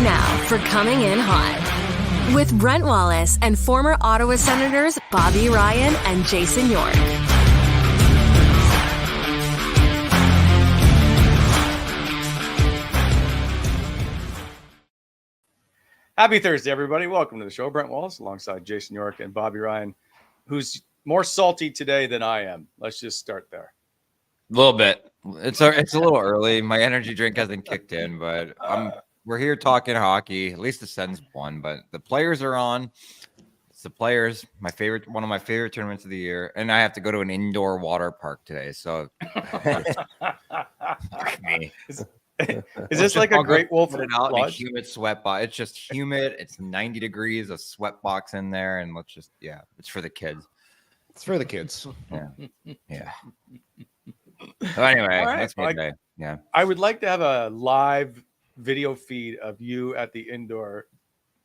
time now for Coming In Hot with Brent Wallace and former Ottawa Senators Bobby Ryan and Jason York. Happy Thursday, everybody. Welcome to the show. Brent Wallace alongside Jason York and Bobby Ryan, who's more salty today than I am. Let's just start there. A little bit. It's a little early. My energy drink hasn't kicked in, but we're here talking hockey. At least the Sens won, but the players are on. It's the players, one of my favorite tournaments of the year, and I have to go to an indoor water park today. So, Is this like a Great Wolf put it out in a humid sweat box? It's just humid. It's 90 degrees, a sweat box in there, and it's for the kids. It's for the kids. Yeah. So anyway, right. that's my day. Yeah. I would like to have a live video feed of you at the indoor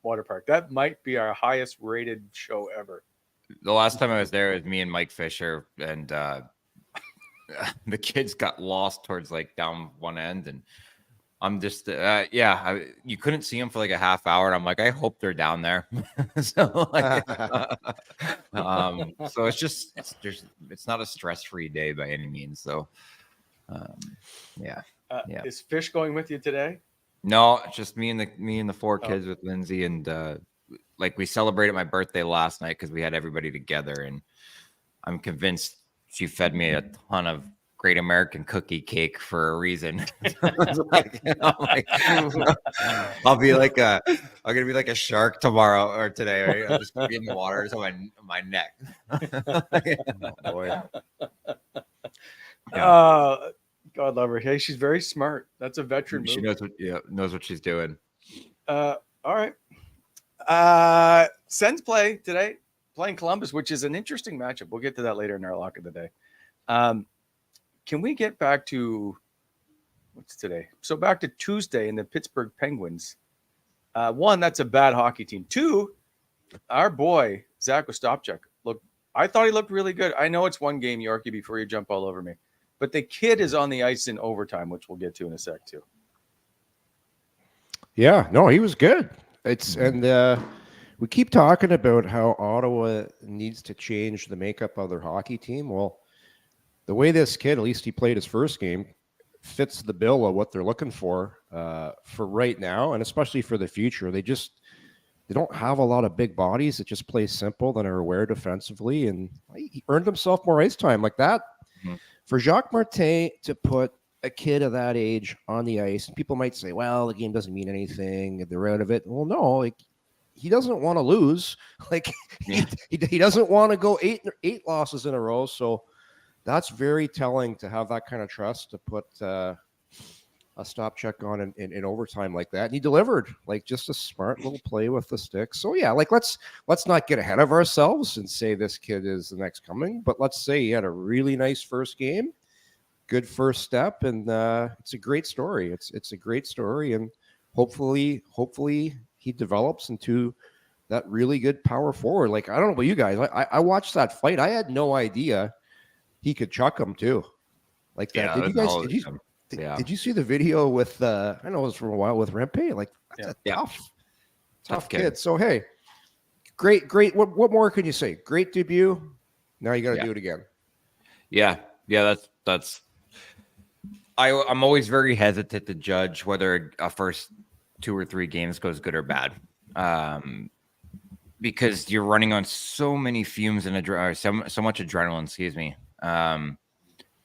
water park. That might be our highest rated show ever. The last time I was there, it was me and Mike Fisher, and the kids got lost towards like down one end, and I'm just you couldn't see them for like a half hour, and I'm like, I hope they're down there. So it's not a stress-free day by any means. So Is Fish going with you today? No, it's just me and the four kids with Lindsay, and we celebrated my birthday last night because we had everybody together, and I'm convinced she fed me a ton of Great American cookie cake for a reason. I'm gonna be like a shark tomorrow or today, right? I'm just gonna be in the water on my neck. Oh, boy. God love her. Hey, she's very smart. That's a veteran move. She knows what she's doing. All right. Sens play today, playing Columbus, which is an interesting matchup. We'll get to that later in our lock of the day. Can we get back to what's today? So back to Tuesday in the Pittsburgh Penguins. One, that's a bad hockey team. Two, our boy Zack Ostapchuk. I thought he looked really good. I know it's one game, Yorkie, before you jump all over me, but the kid is on the ice in overtime, which we'll get to in a sec too. Yeah, no, he was good. We keep talking about how Ottawa needs to change the makeup of their hockey team. Well, the way this kid, at least he played his first game, fits the bill of what they're looking for right now, and especially for the future. They don't have a lot of big bodies that just play simple, that are aware defensively, and he earned himself more ice time like that. Mm-hmm. For Jacques Martin to put a kid of that age on the ice, people might say, well, the game doesn't mean anything, they're out of it. Well, no, he doesn't want to lose. He doesn't want to go eight losses in a row, so that's very telling to have that kind of trust to put a Ostapchuk on in overtime like that. And he delivered, just a smart little play with the stick. So yeah, let's not get ahead of ourselves and say this kid is the next coming, but let's say he had a really nice first game, good first step, and it's a great story. It's a great story, and hopefully he develops into that really good power forward. I don't know about you guys. I watched that fight. I had no idea he could chuck him too, like that. Yeah, did you see the video with I know it was from a while with Rempe? That's a tough kid. So hey, great. What more can you say? Great debut. Now you got to do it again. Yeah. That's. I'm always very hesitant to judge whether a first 2 or 3 games goes good or bad, because you're running on so many fumes and so much adrenaline. Excuse me.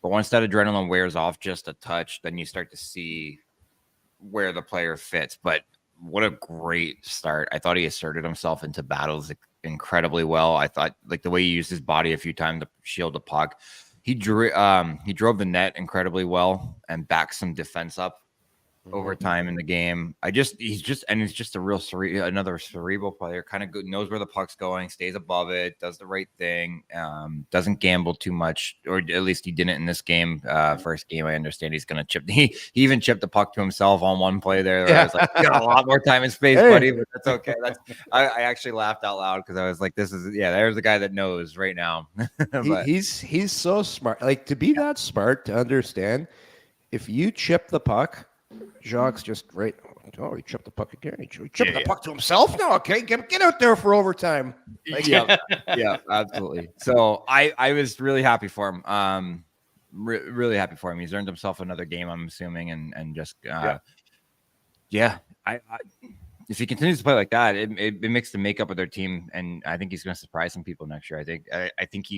But once that adrenaline wears off just a touch, then you start to see where the player fits. But what a great start. I thought he asserted himself into battles incredibly well. I thought the way he used his body a few times to shield the puck. He drove the net incredibly well and backed some defense up over time in the game. He's just a real another cerebral player, kind of good, knows where the puck's going, stays above it, does the right thing, doesn't gamble too much, or at least he didn't in this game. First game, I understand he's going to chip. He even chipped the puck to himself on one play there. I was like, you got a lot more time and space, buddy, but that's okay. I actually laughed out loud because I was like, there's a guy that knows right now. But, he's so smart. To be that smart to understand, if you chip the puck Jacques just right. Oh, he chipped the puck again. He chipped the puck to himself now. Okay, get out there for overtime. Like, yeah, absolutely. So I was really happy for him. Really happy for him. He's earned himself another game, I'm assuming, and just I if he continues to play like that, it makes the makeup of their team, and I think he's going to surprise some people next year. I think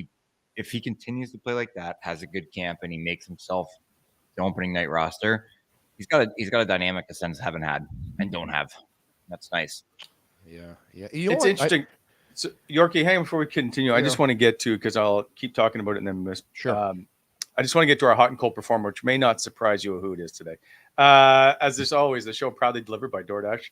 if he continues to play like that, has a good camp, and he makes himself the opening night roster, he's got a dynamic the Sens haven't had and don't have. That's nice. Yeah. It's interesting. So, Yorkie, hang on before we continue. I just want to get to, because I'll keep talking about it and then miss. Sure. I just want to get to our hot and cold performer, which may not surprise you who it is today. As there's always, the show proudly delivered by DoorDash.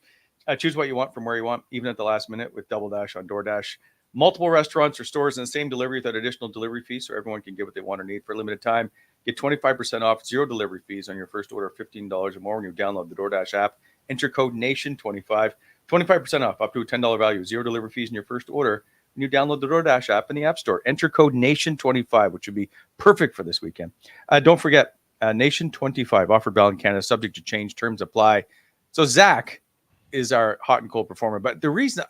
Choose what you want from where you want, even at the last minute, with Double Dash on DoorDash. Multiple restaurants or stores in the same delivery without additional delivery fees, so everyone can get what they want or need for a limited time. Get 25% off, 0 delivery fees on your first order of $15 or more when you download the DoorDash app. Enter code NATION25. 25% off, up to a $10 value, 0 delivery fees in your first order when you download the DoorDash app in the App Store. Enter code NATION25, which would be perfect for this weekend. Don't forget, NATION25, offered valid in Canada, subject to change, terms apply. So Zach is our hot and cold performer. But the reason,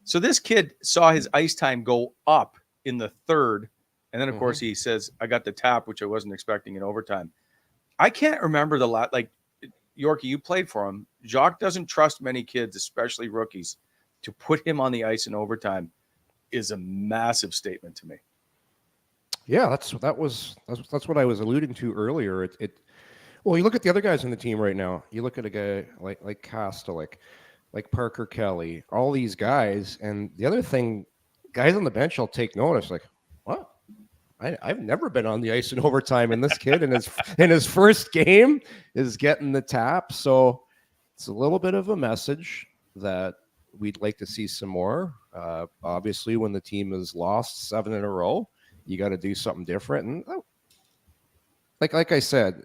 so this kid saw his ice time go up in the third. And then, of course, he says, I got the tap, which I wasn't expecting in overtime. I can't remember the last, like, Yorkie, you played for him. Jacques doesn't trust many kids, especially rookies, to put him on the ice in overtime is a massive statement to me. Yeah, that's what I was alluding to earlier. Well, you look at the other guys on the team right now. You look at a guy like Kostelik, like Parker Kelly, all these guys, and the other thing, guys on the bench will take notice. Like, what? I've never been on the ice in overtime, and this kid in his first game is getting the tap. So it's a little bit of a message that we'd like to see some more. Obviously, when the team has lost 7 in a row, you got to do something different. And like I said,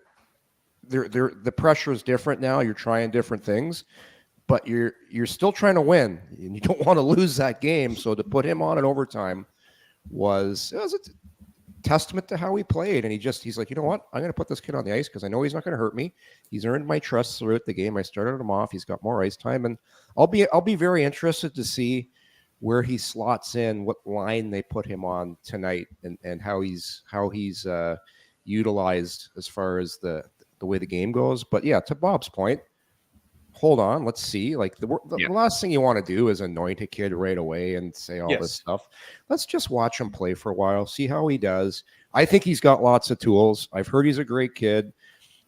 the pressure is different now. You're trying different things, but you're still trying to win, and you don't want to lose that game. So to put him on in overtime was a testament to how he played. And he's like, you know what? I'm going to put this kid on the ice because I know he's not going to hurt me. He's earned my trust throughout the game. I started him off. He's got more ice time, and I'll be very interested to see where he slots in, what line they put him on tonight, and how he's utilized as far as the way the game goes. But yeah, to Bob's point, hold on, let's see. Like the last thing you want to do is anoint a kid right away and say all this stuff. Let's just watch him play for a while, see how he does. I think he's got lots of tools. I've heard he's a great kid.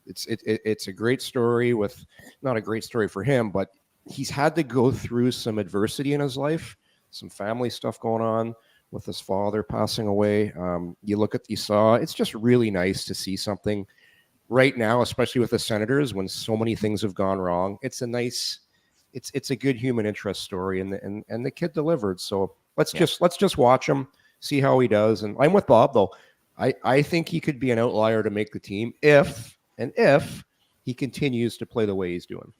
It's a great story with, not a great story for him, but he's had to go through some adversity in his life, some family stuff going on with his father passing away. It's just really nice to see something right now, especially with the Senators, when so many things have gone wrong. It's a good human interest story, and the kid delivered. So let's just watch him, see how he does. And I'm with Bob though. I think he could be an outlier to make the team if he continues to play the way he's doing.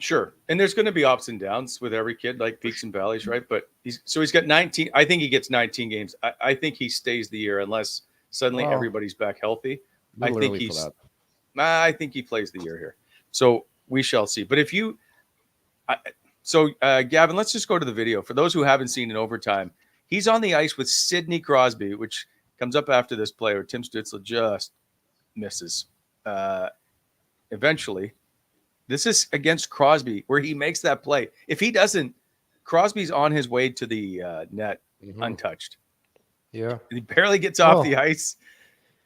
Sure. And there's going to be ups and downs with every kid, like peaks and valleys, right? But he's got 19. I think he gets 19 games. I think he stays the year unless suddenly everybody's back healthy. I think he plays the year here. So we shall see. But Gavin, let's just go to the video. For those who haven't seen in overtime, he's on the ice with Sidney Crosby, which comes up after this play where Tim Stützle just misses. Eventually, this is against Crosby where he makes that play. If he doesn't, Crosby's on his way to the net untouched. Yeah. He barely gets off the ice.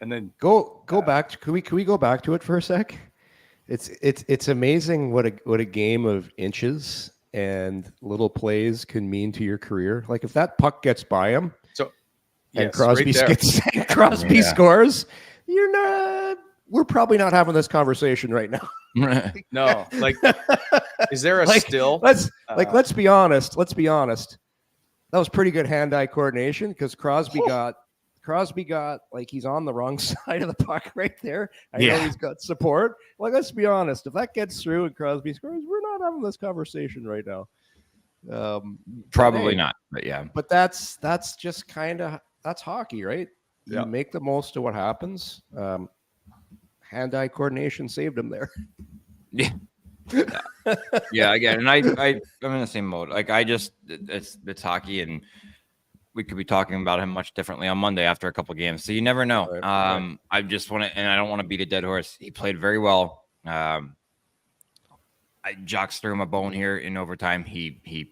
And then go back to, can we go back to it for a sec? It's amazing what a game of inches and little plays can mean to your career. Like if that puck gets by him, and Crosby scores, we're probably not having this conversation right now. No, like, is there a still? Let's be honest. That was pretty good hand-eye coordination because Crosby got like he's on the wrong side of the puck right there. I know he's got support. Like, let's be honest. If that gets through and Crosby scores, we're not having this conversation right now. Probably not, but yeah. But that's just that's hockey, right? You make the most of what happens. Hand-eye coordination saved him there. Yeah. Yeah, again, and I'm in the same mode. Like it's hockey, and we could be talking about him much differently on Monday after a couple games. So you never know. Right. I just want to, and I don't want to beat a dead horse. He played very well. Jocks threw him a bone here in overtime. He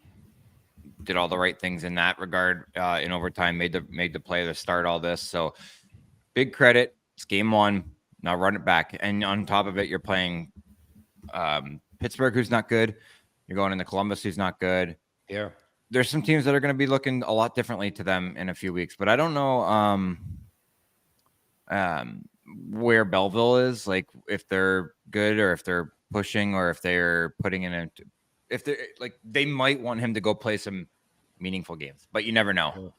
did all the right things in that regard in overtime. Made the play to start all this. So big credit. It's game one. Now run it back, and on top of it, you're playing Pittsburgh, who's not good. You're going into Columbus, who's not good. Yeah. There's some teams that are going to be looking a lot differently to them in a few weeks, but I don't know where Belleville is, like if they're good or if they're pushing or if they're putting in if they're like, they might want him to go play some meaningful games, but you never know.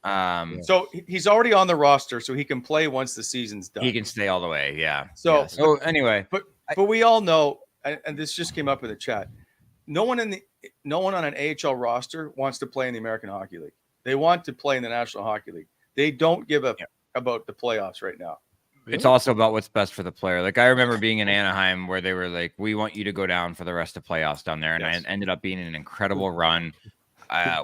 So he's already on the roster, so he can play once the season's done. He can stay all the way. Yeah. So, yeah. So anyway, but we all know, and this just came up in the chat. No one on an AHL roster wants to play in the American Hockey League. They want to play in the National Hockey League. They don't give a about the playoffs right now. It's also about what's best for the player. Like I remember being in Anaheim where they were like, "We want you to go down for the rest of playoffs down there," and I ended up being an incredible run.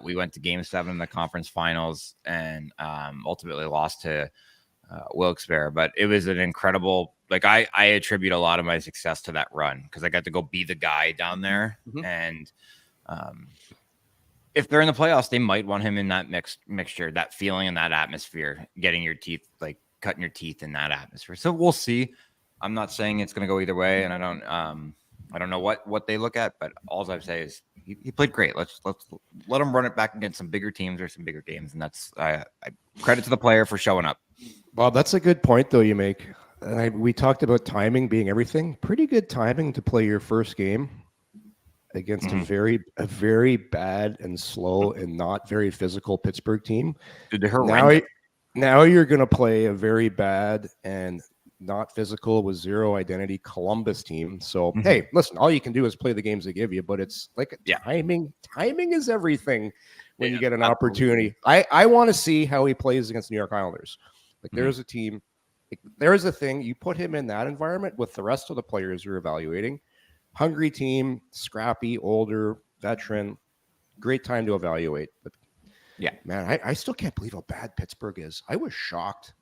We went to Game 7 in the conference finals and ultimately lost to Wilkes-Barre. But it was an incredible. Like I attribute a lot of my success to that run because I got to go be the guy down there. Mm-hmm. And if they're in the playoffs, they might want him in that mixture, that feeling and that atmosphere, getting your teeth, like cutting your teeth in that atmosphere. So we'll see. I'm not saying it's going to go either way, and I don't know what they look at, but all I say is he played great. Let's let him run it back against some bigger teams or some bigger games, and that's I credit to the player for showing up. Bob, that's a good point though you make. And we talked about timing being everything. Pretty good timing to play your first game against a very bad and slow and not very physical Pittsburgh team. Now you're going to play a very bad and not physical with zero identity Columbus team. So, hey, listen, all you can do is play the games they give you, but it's like timing. Timing is everything when you get an opportunity. I want to see how he plays against New York Islanders. Like there's a team, there's a thing, you put him in that environment with the rest of the players you're evaluating. Hungry team, scrappy, older, veteran, great time to evaluate. But yeah, man, I still can't believe how bad Pittsburgh is. I was shocked.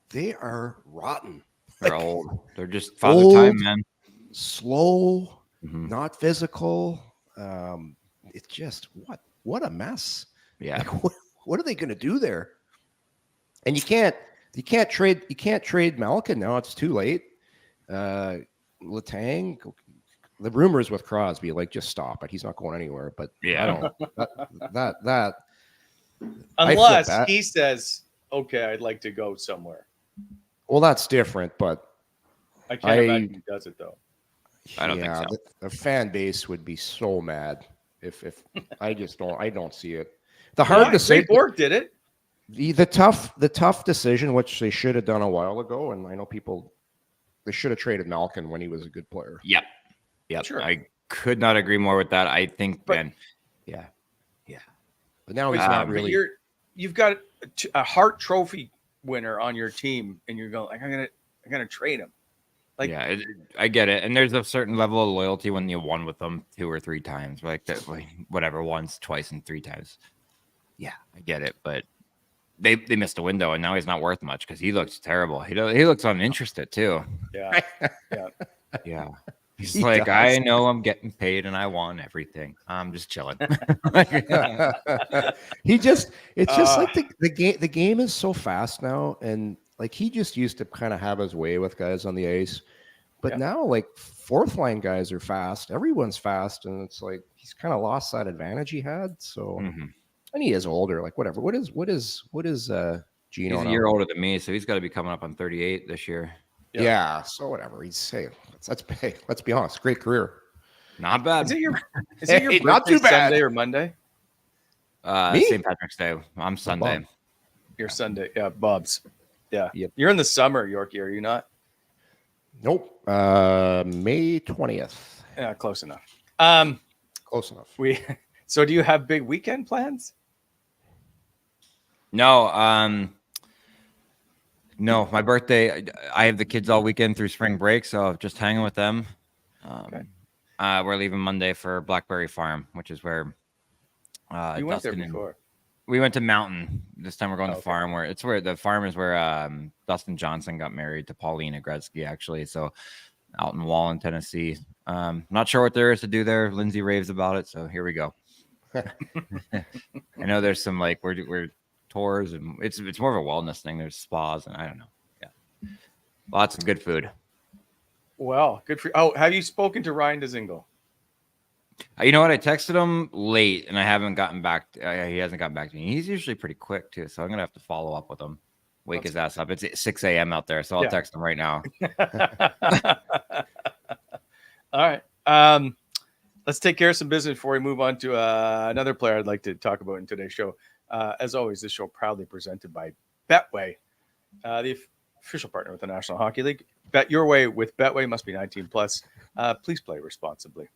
They are rotten. They're old. They're just father time, man. Slow, not physical. It's just what a mess. Yeah. Like, what are they going to do there? And you can't trade Malkin now. It's too late. Letang, the rumors with Crosby, like just stop it. He's not going anywhere. But yeah, I don't that unless he says, "Okay, I'd like to go somewhere." Well, that's different, but I can't imagine he does it though. I don't think so. The fan base would be so mad if I don't see it. The hard to say. Bork did it. The tough decision, which they should have done a while ago, and I know they should have traded Malkin when he was a good player. Yep. Sure. I could not agree more with that. I think Ben. Yeah. But now he's not really. You've got a Hart Trophy winner on your team, and you're going like, I'm gonna trade him. Like, yeah, I get it, and there's a certain level of loyalty when you won with them 2 or 3 times, like that, like whatever, once, twice, and 3 times. Yeah, I get it, but they missed a window, and now he's not worth much because he looks terrible. He looks uninterested too. Yeah. He's like, does. I know I'm getting paid, and I want everything. I'm just chilling. It's just like the game is so fast now, and like he just used to kind of have his way with guys on the ice, but now like fourth line guys are fast. Everyone's fast, and it's like he's kind of lost that advantage he had. So, and he is older. Like whatever. What is Gino? He's a year older than me, so he's got to be coming up on 38 this year. Yeah. So whatever. Let's be honest. Great career. Not bad. Is it your birthday not too bad. Sunday or Monday? St. Patrick's Day. I'm Sunday. Bob. You're Sunday. Yeah, Bob's. Yeah. Yep. You're in the summer, Yorkie, are you not? Nope. May 20th. Yeah, close enough. Close enough. So do you have big weekend plans? No. No, my birthday, I have the kids all weekend through spring break, so just hanging with them. Okay. We're leaving Monday for Blackberry Farm, which is where You went there Dustin before. we went to Mountain. This time we're going to Okay. Farm, where the farm is where Dustin Johnson got married to Paulina Gretzky, actually. So out in Wallen, Tennessee. Not sure what there is to do there. Lindsay raves about it, so here we go. I know there's some we're tours, and it's more of a wellness thing. There's spas, and I don't know. Yeah, lots of good food. Well, good for you. Oh, have you spoken to Ryan Dzingel? You know what? I texted him late, and I haven't gotten back. He hasn't gotten back to me. He's usually pretty quick too, so I'm gonna have to follow up with him. Wake his ass up. It's 6 a.m. out there, so I'll text him right now. All right. Let's take care of some business before we move on to another player I'd like to talk about in today's show. As always, this show proudly presented by Betway, the official partner with the National Hockey League. Bet your way with Betway. Must be 19 plus. Please play responsibly.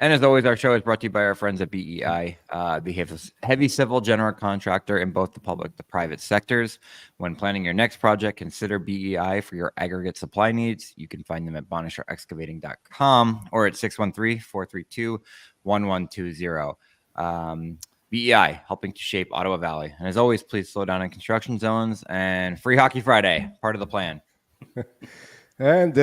And as always, our show is brought to you by our friends at BEI, the heavy civil general contractor in both the public and private sectors. When planning your next project, consider BEI for your aggregate supply needs. You can find them at bonisherexcavating.com or at 613-432-1120. BEI, helping to shape Ottawa Valley. And as always, please slow down in construction zones. And Free Hockey Friday, part of the plan. And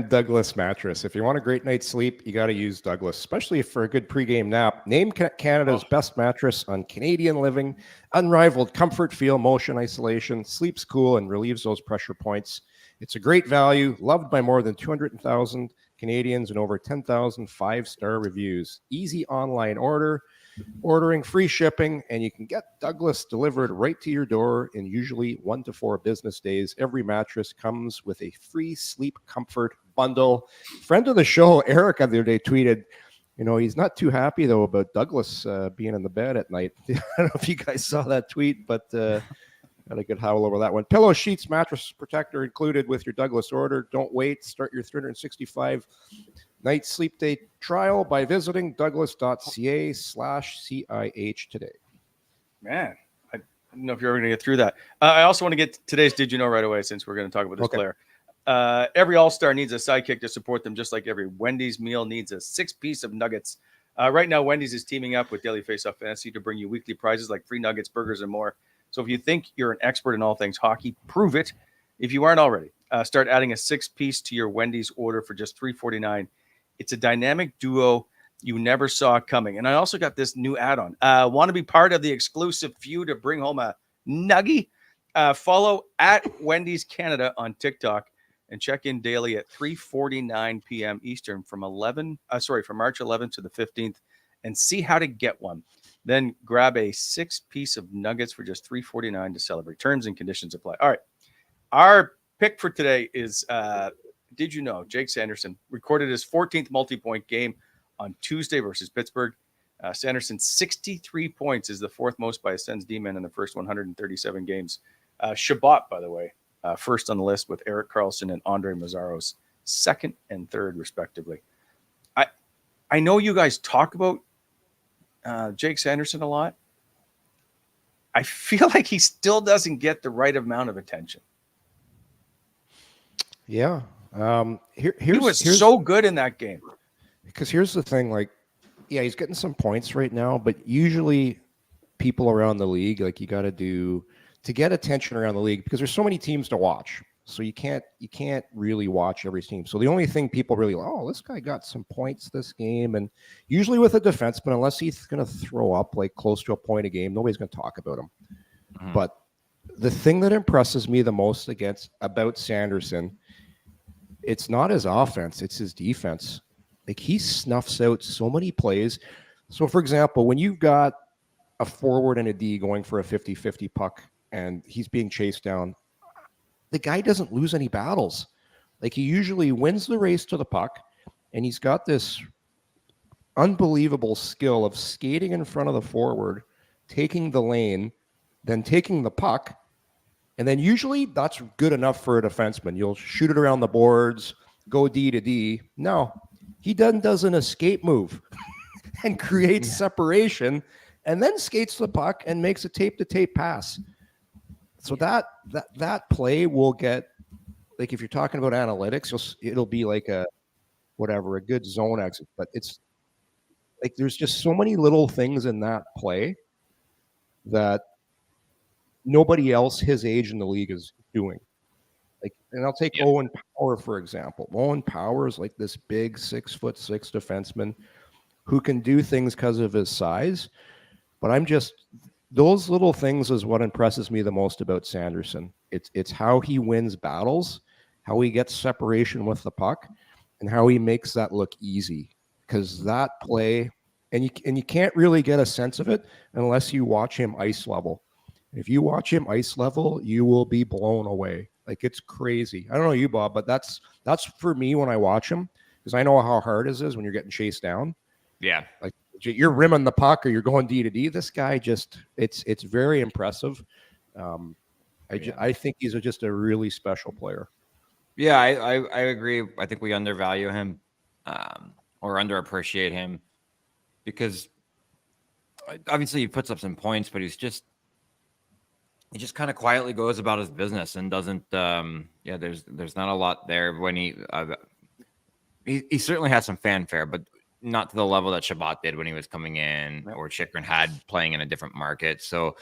Douglas mattress. If you want a great night's sleep, you got to use Douglas, especially for a good pregame nap. Named Canada's best mattress on Canadian living. Unrivaled comfort, feel, motion, isolation. Sleeps cool and relieves those pressure points. It's a great value, loved by more than 200,000 Canadians and over 10,000 5-star reviews. Easy online ordering, free shipping, and you can get Douglas delivered right to your door in usually 1 to 4 business days. Every mattress comes with a free sleep comfort bundle. Friend of the show, Eric, the other day tweeted, he's not too happy, though, about Douglas being in the bed at night. I don't know if you guys saw that tweet, but got a good howl over that one. Pillow, sheets, mattress protector included with your Douglas order. Don't wait. Start your 365 night sleep day trial by visiting douglas.ca/CIH today. Man, I don't know if you're ever going to get through that. I also want to get today's Did You Know right away, since we're going to talk about this player. Every All-Star needs a sidekick to support them, just like every Wendy's meal needs a 6-piece of nuggets. Right now, Wendy's is teaming up with Daily Faceoff Fantasy to bring you weekly prizes like free nuggets, burgers, and more. So if you think you're an expert in all things hockey, prove it. If you aren't already, start adding a 6-piece to your Wendy's order for just $3.49. It's a dynamic duo you never saw coming. And I also got this new add-on. Want to be part of the exclusive few to bring home a nuggie? Follow at Wendy's Canada on TikTok and check in daily at 3:49 p.m. Eastern from March 11th to the 15th and see how to get one. Then grab a 6-piece of nuggets for just $3.49 to celebrate. Terms and conditions apply. All right. Our pick for today is did you know Jake Sanderson recorded his 14th multi-point game on Tuesday versus Pittsburgh? Sanderson's 63 points is the 4th most by a Sens D-man in the first 137 games. Shabbat, by the way, first on the list with Erik Karlsson and Andre Mazzaro's 2nd and 3rd, respectively. I know you guys talk about Jake Sanderson a lot. I feel like he still doesn't get the right amount of attention. Yeah. He was so good in that game. Because here's the thing, he's getting some points right now, but usually people around the league, you got to do to get attention around the league, because there's so many teams to watch. So you can't really watch every team. So the only thing people really, this guy got some points this game, and usually with a defenseman, unless he's going to throw up close to a point a game, nobody's going to talk about him. Mm-hmm. But the thing that impresses me the most about Sanderson, it's not his offense, it's his defense. He snuffs out so many plays. So, for example, when you've got a forward and a D going for a 50-50 puck and he's being chased down, the guy doesn't lose any battles. He usually wins the race to the puck, and he's got this unbelievable skill of skating in front of the forward, taking the lane, then taking the puck, and then usually that's good enough for a defenseman. You'll shoot it around the boards, go D to D. No. He then does an escape move and creates separation, and then skates the puck and makes a tape-to-tape pass. So that play will get, if you're talking about analytics, it'll be a whatever, a good zone exit. But it's like there's just so many little things in that play that nobody else his age in the league is doing. Like, and I'll take Owen Power, for example. Owen Power is like this big 6'6" defenseman who can do things because of his size. But those little things is what impresses me the most about Sanderson. It's how he wins battles, how he gets separation with the puck, and how he makes that look easy. Because that play, and you can't really get a sense of it unless you watch him ice level. If you watch him ice level, you will be blown away. Like, it's crazy. I don't know you, Bob, but that's for me when I watch him, because I know how hard it is when you're getting chased down. Yeah. Like, you're rimming the puck or you're going D to D. This guy it's very impressive. I think he's just a really special player. Yeah, I agree. I think we undervalue him or underappreciate him because obviously he puts up some points, but he just kind of quietly goes about his business and doesn't. There's not a lot there when he certainly has some fanfare, but not to the level that Shabbat did when he was coming in or Chychrun had playing in a different market. So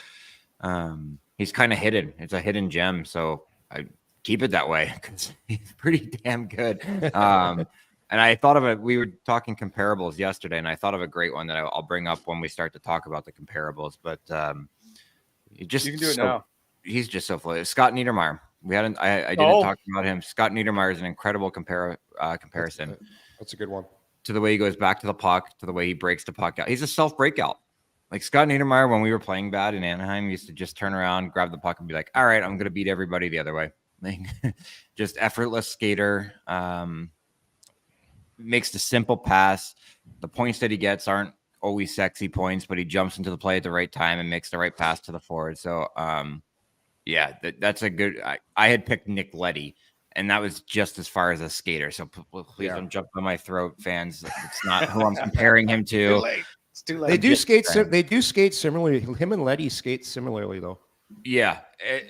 he's kind of hidden. It's a hidden gem. So I keep it that way because he's pretty damn good. And I thought of it. We were talking comparables yesterday, and I thought of a great one that I'll bring up when we start to talk about the comparables. But you can do it now. He's just so fluid. Scott Niedermayer. I didn't talk about him. Scott Niedermayer is an incredible comparison. That's a good one. To the way he goes back to the puck, to the way he breaks the puck out. He's a self-breakout. Like Scott Niedermayer, when we were playing bad in Anaheim, used to just turn around, grab the puck, and be like, all right, I'm going to beat everybody the other way. Like, just effortless skater. Makes the simple pass. The points that he gets aren't always sexy points, but he jumps into the play at the right time and makes the right pass to the forward. So, that's a good. I had picked Nick Leddy, and that was just as far as a skater. So please don't jump on my throat, fans. It's not who I'm comparing him to. It's too late. They do skate similarly. Him and Leddy skate similarly, though. Yeah,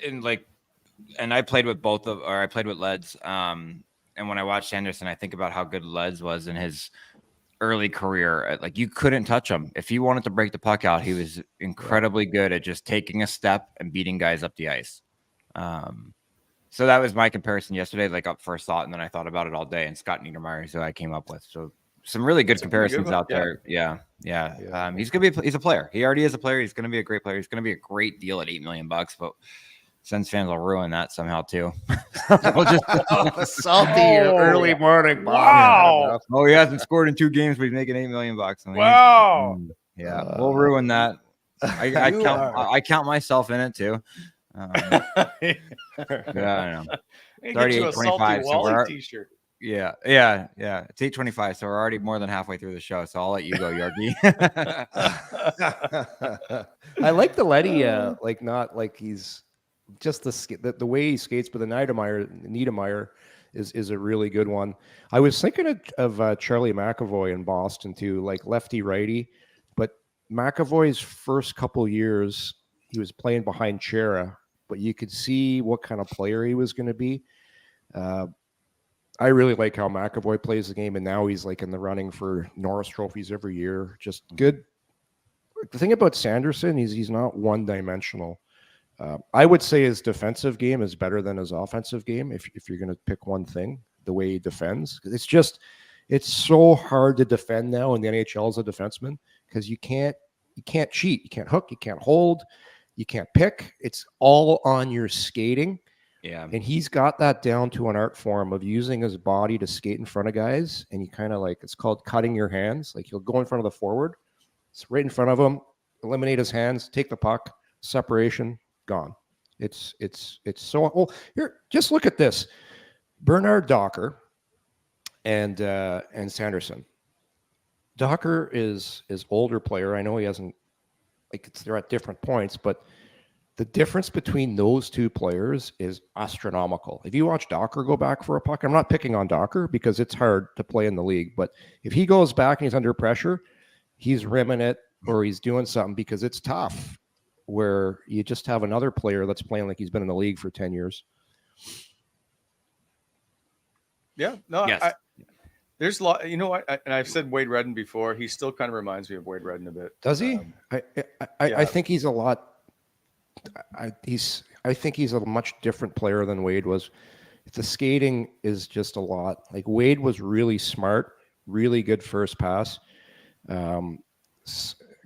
and I played with I played with Leds. And when I watched Sanderson, I think about how good Leds was in his early career. Like, you couldn't touch him. If he wanted to break the puck out, he was incredibly good at just taking a step and beating guys up the ice. So that was my comparison yesterday, like up first thought, and then I thought about it all day. And Scott Niedermayer is who I came up with. So some really good comparisons out there. Yeah. He's a player. He already is a player. He's going to be a great player. He's going to be a great deal at $8 million, but Sens fans will ruin that somehow too. Salty early morning. Wow. Oh, he hasn't scored in 2 games, but he's making $8 million. Wow. We'll ruin that. I count myself in it too. I know. It's already a 8:25, so Wally t-shirt. Yeah. It's 8:25, so we're already more than halfway through the show. So I'll let you go, Yorkie. I like the Leddy, not like he's just the way he skates, but the Niedermayer is a really good one. I was thinking of Charlie McAvoy in Boston too, like lefty righty, but McAvoy's first couple years he was playing behind Chera, but you could see what kind of player he was going to be. I really like how McAvoy plays the game, and now he's like in the running for Norris trophies every year. Just good. The thing about Sanderson is he's not one-dimensional. I would say his defensive game is better than his offensive game. If you're going to pick one thing, the way he defends, it's so hard to defend now in the NHL as a defenseman because you can't cheat, you can't hook, you can't hold, you can't pick. It's all on your skating. Yeah, and he's got that down to an art form of using his body to skate in front of guys, and you kind of it's called cutting your hands. Like he'll go in front of the forward, it's right in front of him, eliminate his hands, take the puck, separation. Gone. It's so. Well, here, just look at this: Bernard Docker and Sanderson. Docker is older player. I know he hasn't they're at different points, but the difference between those two players is astronomical. If you watch Docker go back for a puck, I'm not picking on Docker because it's hard to play in the league, but if he goes back and he's under pressure, he's rimming it or he's doing something because it's tough. Where you just have another player that's playing like he's been in the league for 10 years. Yeah, no, yes. There's a lot. You know what? And I've said Wade Redden before. He still kind of reminds me of Wade Redden a bit. Does he? I yeah. think he's a lot. I think he's a much different player than Wade was. The skating is just a lot. Like Wade was really smart, really good first pass,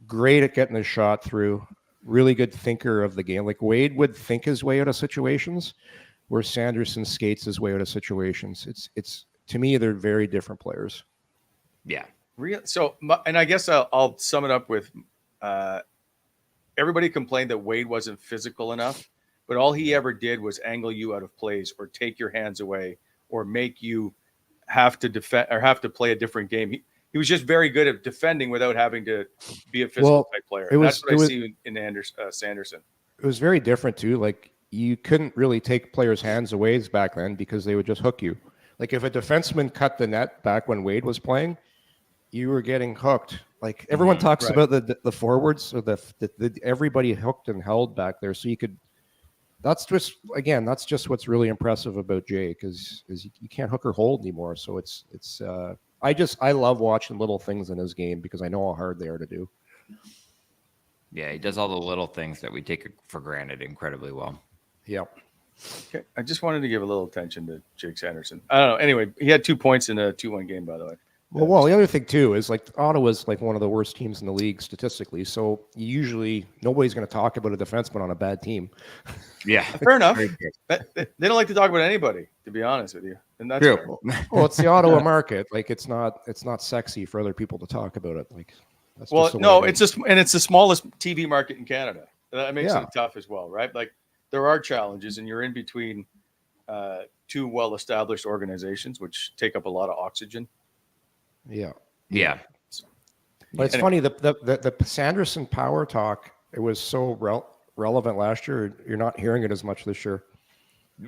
great at getting his shot through, really good thinker of the game. Like Wade would think his way out of situations, where Sanderson skates his way out of situations. It's to me, they're very different players. Yeah. So, and I guess I'll sum it up with everybody complained that Wade wasn't physical enough, but all he ever did was angle you out of plays or take your hands away or make you have to defend or have to play a different game. He was just very good at defending without having to be a physical type player. That's what I see in Sanderson. It was very different too. Like you couldn't really take players' hands away back then because they would just hook you. Like if a defenseman cut the net back when Wade was playing, you were getting hooked. Like everyone talks about the forwards, so the everybody hooked and held back there, so you could. That's just what's really impressive about Jay because you can't hook or hold anymore. So it's I love watching little things in his game because I know how hard they are to do. Yeah, he does all the little things that we take for granted incredibly well. Yeah. Okay. I just wanted to give a little attention to Jake Sanderson. I don't know. Anyway, he had 2 points in a 2-1 game, by the way. Well, the other thing too is like Ottawa's like one of the worst teams in the league statistically. So usually nobody's going to talk about a defenseman on a bad team. Yeah, fair enough. They don't like to talk about anybody, to be honest with you, and that's true. Well, it's the Ottawa market. Like it's not sexy for other people to talk about it. Like, it's the smallest TV market in Canada. That makes it tough as well, right? Like there are challenges, and you're in between two well-established organizations, which take up a lot of oxygen. Yeah. But it's funny the Sanderson power talk. It was so relevant last year. You're not hearing it as much this year.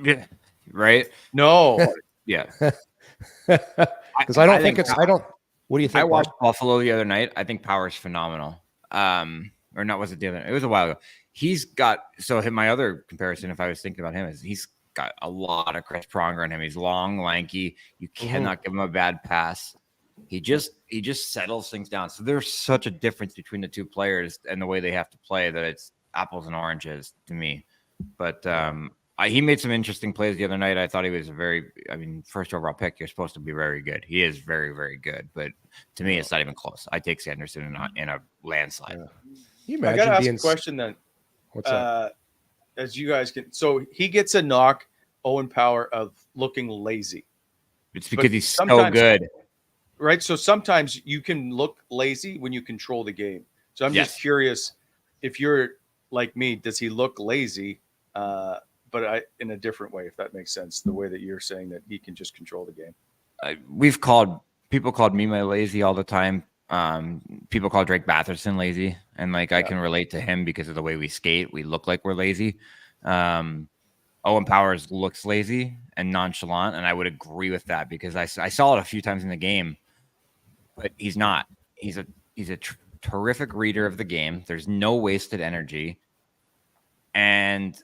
Yeah. Right. No. Yeah. Because I don't think it's. I don't. What do you think? I watched Buffalo the other night. I think Power's phenomenal. Or not? Was it the other? It was a while ago. He's got my other comparison. If I was thinking about him, is he's got a lot of Chris Pronger in him. He's long, lanky. You cannot give him a bad pass. He just settles things down. So there's such a difference between the two players and the way they have to play that it's apples and oranges to me. But he made some interesting plays the other night. I thought he was first overall pick. You're supposed to be very good. He is very, very good. But to me, it's not even close. I take Sanderson in a landslide. Yeah. I got to ask a question then. What's that? As you guys can, so he gets a knock, Owen Power, of looking lazy. It's because he's so good. Right. So sometimes you can look lazy when you control the game. So I'm just curious if you're like me, does he look lazy? But in a different way, if that makes sense, the way that you're saying that he can just control the game. People called me my lazy all the time. People call Drake Batherson lazy. And I can relate to him because of the way we skate. We look like we're lazy. Owen Powers looks lazy and nonchalant. And I would agree with that because I saw it a few times in the game. But he's not. He's a terrific reader of the game. There's no wasted energy, and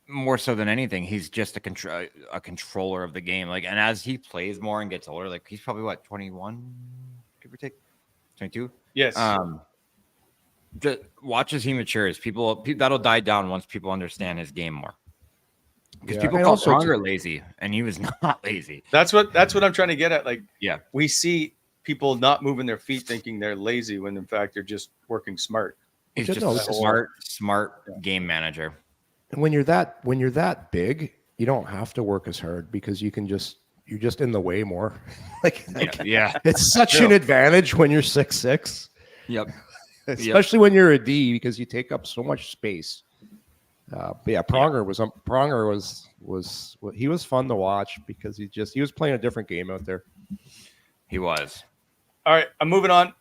more so than anything, he's just a controller of the game. And as he plays more and gets older, he's probably 21, give or take, 22. Yes. Watch as he matures. People that'll die down once people understand his game more. Because people call Pronger lazy, and he was not lazy. That's what I'm trying to get at. We see people not moving their feet thinking they're lazy when in fact they're just working smart. He's just a smart game manager. And when you're that big, you don't have to work as hard because you're just in the way more. It's such an advantage when you're 6'6". Yep. Especially when you're a D because you take up so much space. Pronger was fun to watch because he was playing a different game out there. He was. All right, I'm moving on.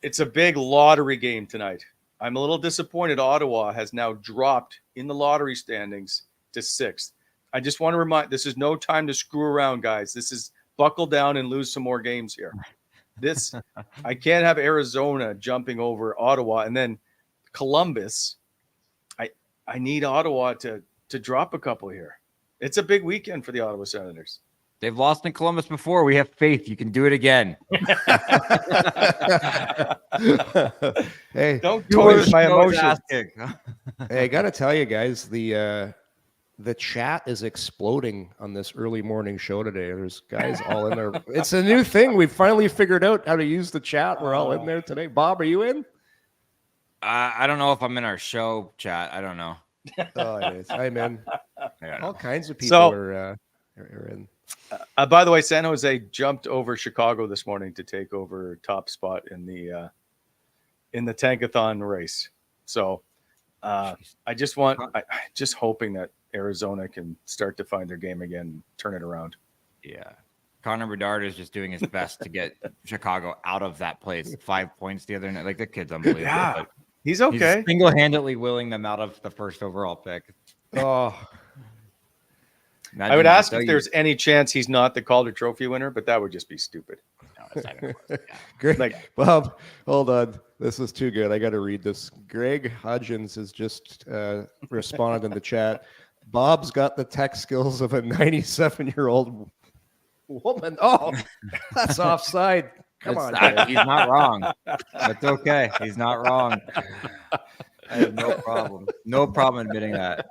It's a big lottery game tonight. I'm a little disappointed Ottawa has now dropped in the lottery standings to 6th. I just want to remind, this is no time to screw around, guys. This is buckle down and lose some more games here. I can't have Arizona jumping over Ottawa and then Columbus. I need Ottawa to drop a couple here. It's a big weekend for the Ottawa Senators. They've lost in Columbus before. We have faith. You can do it again. Hey, Don't toy my emotions. hey, I got to tell you guys, the chat is exploding on this early morning show today. There's guys all in there. It's a new thing. We finally figured out how to use the chat. We're all in there today. Bob, are you in? I don't know if I'm in our show chat. I don't know. Oh, it is. I'm in. All kinds of people So, are in. By the way, San Jose jumped over Chicago this morning to take over top spot in the tankathon race. So I just hoping that Arizona can start to find their game again, and turn it around. Yeah. Connor Bedard is just doing his best to get Chicago out of that place. 5 points the other night. Like, the kid's unbelievable. Yeah, but he's okay. He's single-handedly willing them out of the first overall pick. Oh, I would ask if there's any chance he's not the Calder Trophy winner, but that would just be stupid. No, it's not even close. Yeah. Greg, Like- Bob, hold on. This is too good. I got to read this. Greg Hudgens has just responded in the chat. Bob's got the tech skills of a 97-year-old woman. Oh, that's offside. Come on. Greg. He's not wrong. That's okay. He's not wrong. I have no problem. No problem admitting that.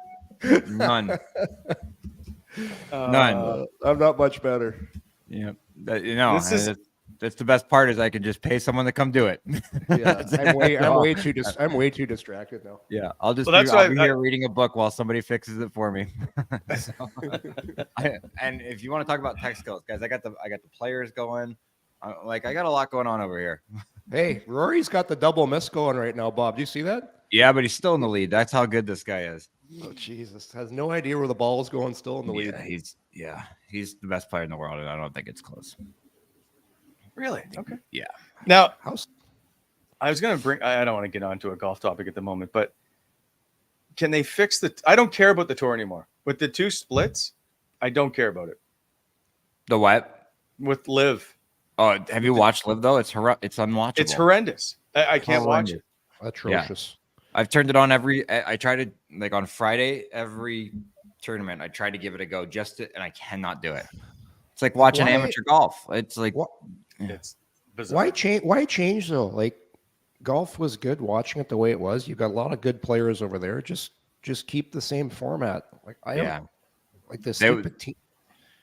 None. None. I'm not much better. Yeah. That's the best part is I can just pay someone to come do it. Yeah, I'm way too distracted now. Yeah, I'll just Well, I'll be here reading a book while somebody fixes it for me. And if you want to talk about tech skills, guys, I got the players going. I got a lot going on over here. Hey, Rory's got the double miss going right now, Bob. Do you see that? Yeah, but he's still in the lead. That's how good this guy is. Oh, Jesus. Has no idea where the ball is going, still in the lead. He's the best player in the world, and I don't think it's close. Really? Okay. Yeah. Now, I was going to bring. I don't want to get onto a golf topic at the moment, but can they fix the? I don't care about the tour anymore. With the two splits, I don't care about it. The what? With Live. Oh, have you watched Live though? It's unwatchable. It's horrendous. I can't watch it. Atrocious. I've turned it on I try to, like, on Friday, every tournament, I try to give it a go and I cannot do it. It's like watching amateur golf. It's like, It's bizarre. Why change though? Like, golf was good watching it the way it was. You've got a lot of good players over there. Just keep the same format. Like, like this stupid team.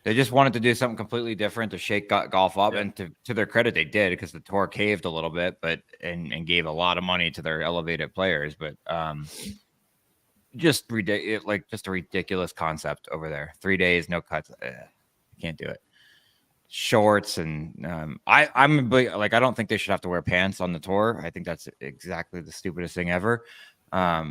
They just wanted to do something completely different to shake golf up, and to their credit, they did, because the tour caved a little bit, and gave a lot of money to their elevated players. But just a ridiculous concept over there. 3 days, no cuts. Can't do it. Shorts and I'm like, I don't think they should have to wear pants on the tour. I think that's exactly the stupidest thing ever. But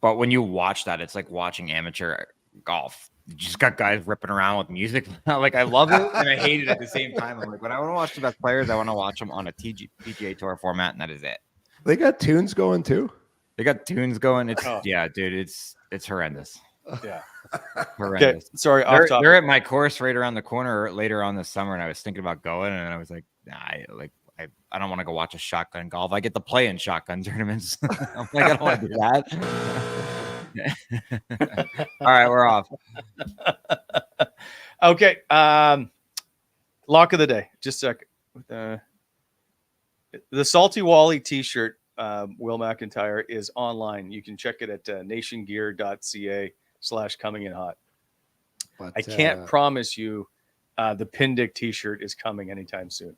when you watch that, it's like watching amateur golf. You just got guys ripping around with music. Like, I love it and I hate it at the same time. I'm like, when I want to watch the best players, I want to watch them on a PGA Tour format, and that is it. They got tunes going too. They got tunes going. It's dude, it's horrendous. Yeah. Horrendous. Okay, sorry, They're at my course right around the corner later on this summer, and I was thinking about going, and I was like, nah, I don't want to go watch a shotgun golf. I get to play in shotgun tournaments. I'm like, I don't want to do that. All right, we're off. Okay. Lock of the day. Just a second. The Salty Wally t-shirt, Will McIntyre, is online. You can check it at nationgear.ca/coming-in-hot. But, I can't promise you the Pindick t-shirt is coming anytime soon.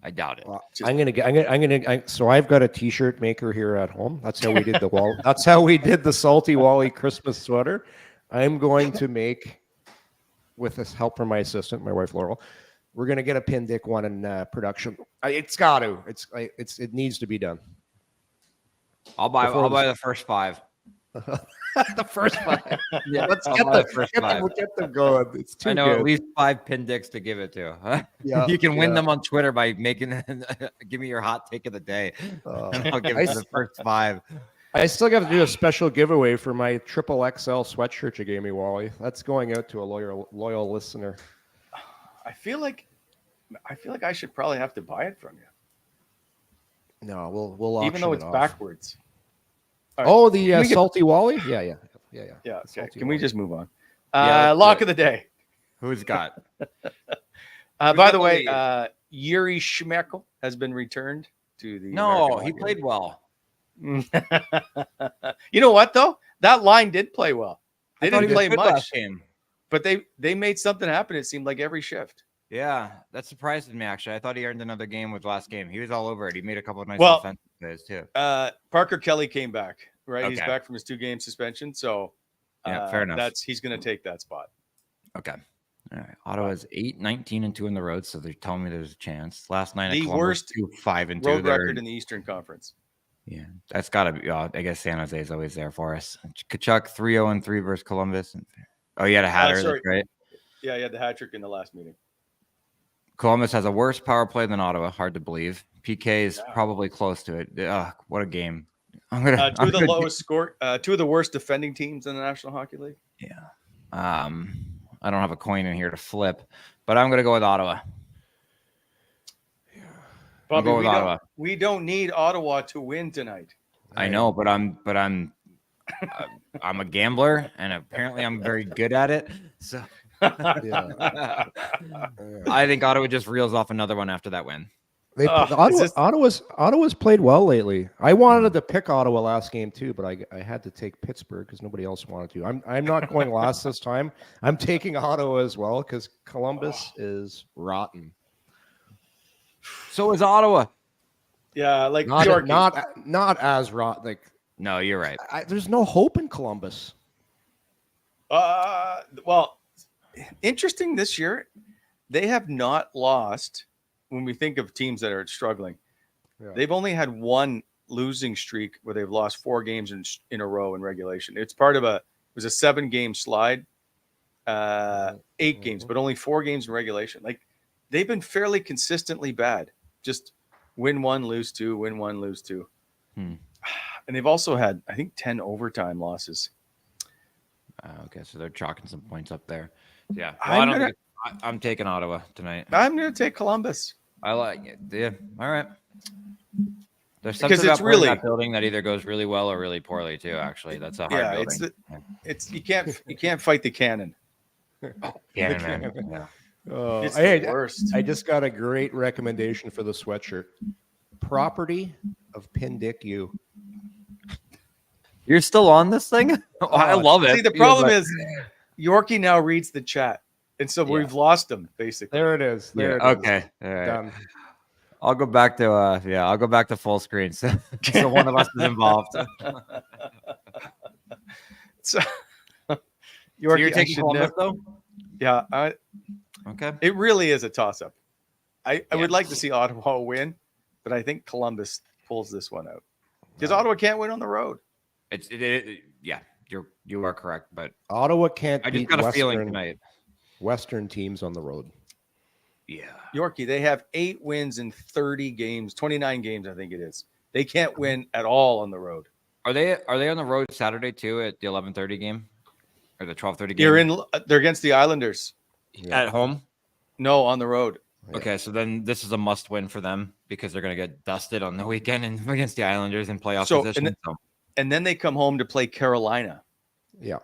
I doubt it. Well, so I've got a t-shirt maker here at home. That's how we did that's how we did the Salty Wally Christmas sweater. I'm going to make, with this help from my assistant, my wife Laurel, we're going to get a Pindick one in production. It needs to be done. I'll buy the first 5. The first 5. Yeah, let's I'll get buy the first 5. Get them going. It's too I know good. at least 5 Pindicks to give it to. Huh? Yeah, you can win them on Twitter by making give me your hot take of the day. And I'll give it to the first 5. I still got to do a special giveaway for my XXL sweatshirt you gave me, Wally. That's going out to a loyal listener. I feel like I should probably have to buy it from you. No, we'll auction even though it's it off. backwards. Right. Oh, the Salty Wally? Yeah. Okay. Salty Can we Wally. just move on? Yeah, Lock of the day. Who's got? By the way, Yuri Schmeckel has been returned to the. No, American he Hockey played well. League. You know what though? That line did play well. They I thought didn't he was play good much, last game. but they made something happen. It seemed like every shift. Yeah, that surprised me actually. I thought he earned another game with last game. He was all over it. He made a couple of nice offensive plays too. Parker Kelly came back. Right, he's Okay. back from his 2-game suspension, so Yeah, fair enough. He's going to take that spot. Okay. All right. Ottawa's 8-19-2 in the road, so they're telling me there's a chance. Last night, The worst 5-2 road record in the Eastern Conference. Yeah, that's got to be. I guess San Jose is always there for us. Kachuk 3-0-3 versus Columbus. Oh, you had a hatter, sorry. right? Yeah, he had the hat trick in the last meeting. Columbus has a worse power play than Ottawa. Hard to believe. PK is probably close to it. What a game! Two of the lowest score. Two of the worst defending teams in the National Hockey League. Yeah. I don't have a coin in here to flip, but I'm gonna go with Ottawa. Bobby, we don't need Ottawa to win tonight. I know, but I'm a gambler, and apparently I'm very good at it. So Yeah. I think Ottawa just reels off another one after that win. Ottawa's played well lately. I wanted to pick Ottawa last game too, but I had to take Pittsburgh because nobody else wanted to. I'm not going last this time. I'm taking Ottawa as well because Columbus is rotten. So is Ottawa. Yeah, like not as rotten. Like No, you're right. there's no hope in Columbus. Well, interesting this year, they have not lost. When we think of teams that are struggling, they've only had one losing streak where they've lost 4 games in a row in regulation. It's part of it was a 7-game slide, 8 games, but only 4 games in regulation. Like they've been fairly consistently bad. Just win 1, lose 2, win 1, lose 2. And they've also had, I think, 10 overtime losses. Okay, so they're chalking some points up there. Yeah, well, I'm taking Ottawa tonight. I'm going to take Columbus. I like it. Yeah, all right. There's something Because it's about really that building that either goes really well or really poorly too. Actually, that's a hard building. It's you can't fight the cannon. Cannon, man. Yeah. It's the worst. I just got a great recommendation for the sweatshirt. Property of Pindick U. You're still on this thing? I love it. See, the problem is Yorkie now reads the chat. And so we've lost him, basically. There it is. There it is. Okay. All right. Done. I'll go back to I'll go back to full screen. So one of us is involved. So you're taking Columbus though? Yeah. Okay. It really is a toss-up. I would like to see Ottawa win, but I think Columbus pulls this one out. Because Ottawa can't win on the road. You are correct, but Ottawa can't. I just got a feeling tonight. Western teams on the road. Yeah. Yorkie, they have 8 wins in 30 games, 29 games, I think it is. They can't win at all on the road. Are they on the road Saturday too at the 11:30 game or the 12:30 game? They're against the Islanders. At home? No, on the road. Okay, so then this is a must-win for them because they're going to get dusted on the weekend and against the Islanders in playoff position. And then they come home to play Carolina. Yeah.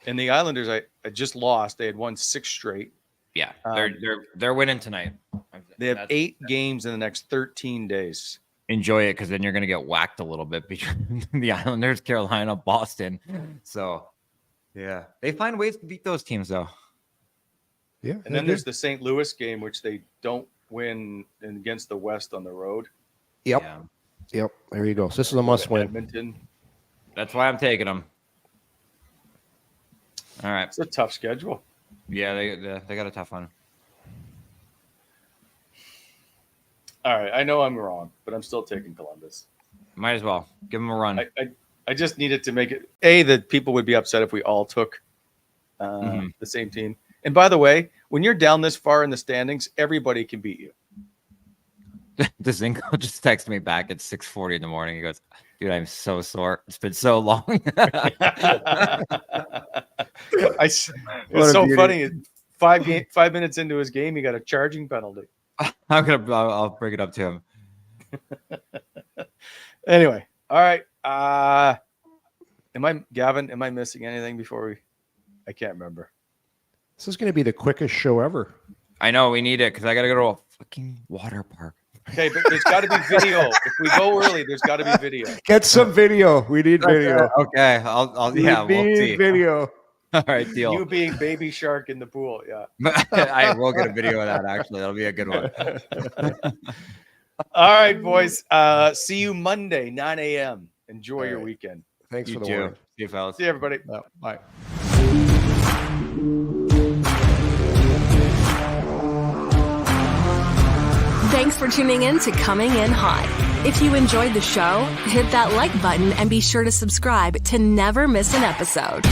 And the Islanders, I just lost. They had won 6 straight. Yeah, they're winning tonight. They have 8 games in the next 13 days. Enjoy it because then you're going to get whacked a little bit between the Islanders, Carolina, Boston. So, yeah, they find ways to beat those teams though. Yeah, and then there's the St. Louis game, which they don't win against the West on the road. Yep. Yeah. Yep. There you go. So this is a must-win. Edmonton. That's why I'm taking them. All right. It's a tough schedule. Yeah, they got a tough one. All right. I know I'm wrong, but I'm still taking Columbus. Might as well. Give them a run. I just needed to make it, that people would be upset if we all took the same team. And by the way, when you're down this far in the standings, everybody can beat you. The Zinko just texted me back at 6:40 in the morning. He goes, "Dude, I'm so sore. It's been so long." It's so funny. 5 minutes into his game, he got a charging penalty. I'll bring it up to him. Anyway, all right. Am I missing anything before I can't remember. This is going to be the quickest show ever. I know we need it because I got to go to a fucking water park. Okay, but there's got to be video. If we go early, there's got to be video. Get some video. We need video. Okay, we'll see. Video. All right, deal. You being baby shark in the pool, yeah. I will get a video of that. Actually, that'll be a good one. All right, boys. See you Monday, 9 a.m. Enjoy your weekend. Thanks You for the too. word. See you, fellas. See you, everybody. Bye. Thanks for tuning in to Coming In Hot. If you enjoyed the show, hit that like button and be sure to subscribe to never miss an episode.